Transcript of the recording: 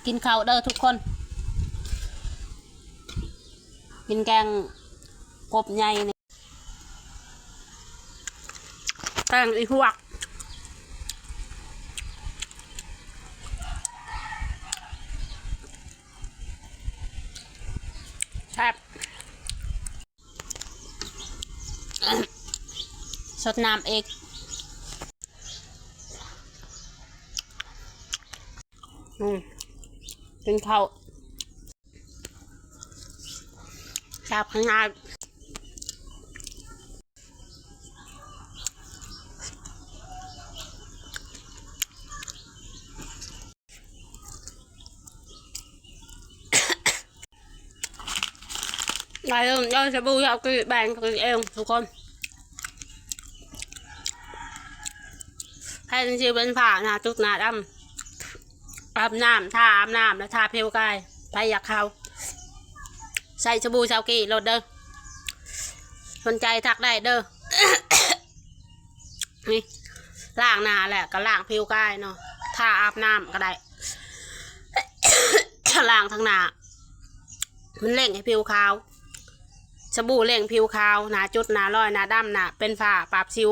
กินข้าวเด้อทุกคนกินแกงกบใหญ่นี่แกงอีหวกแซ่บสดน้ำเอกกินข้าวแซ่บข้างหน้าได้เลยย่อยสบู่ยาวกี่แบ่งกันเองทุกคนให้จริงๆเป็นผ่าหน้าจุดหน้าดำอาบน้ำทาอาบน้ำแล้วทาเพลวกายไปอยากเขาใส่สบู่ชาวกี่รถเด้อสนใจทักได้เด้อ นี่ล้างหน้าแหละก็ล้างผิวกายเนาะทาอาบน้ำก็ได้ ล้างทั้งหน้ามันเล่งให้ผิวขาวสบู่เล่งผิวขาวหน้าจุดหน้าร้อยหน้าดำหน้าเป็นฝ้าปราบสิว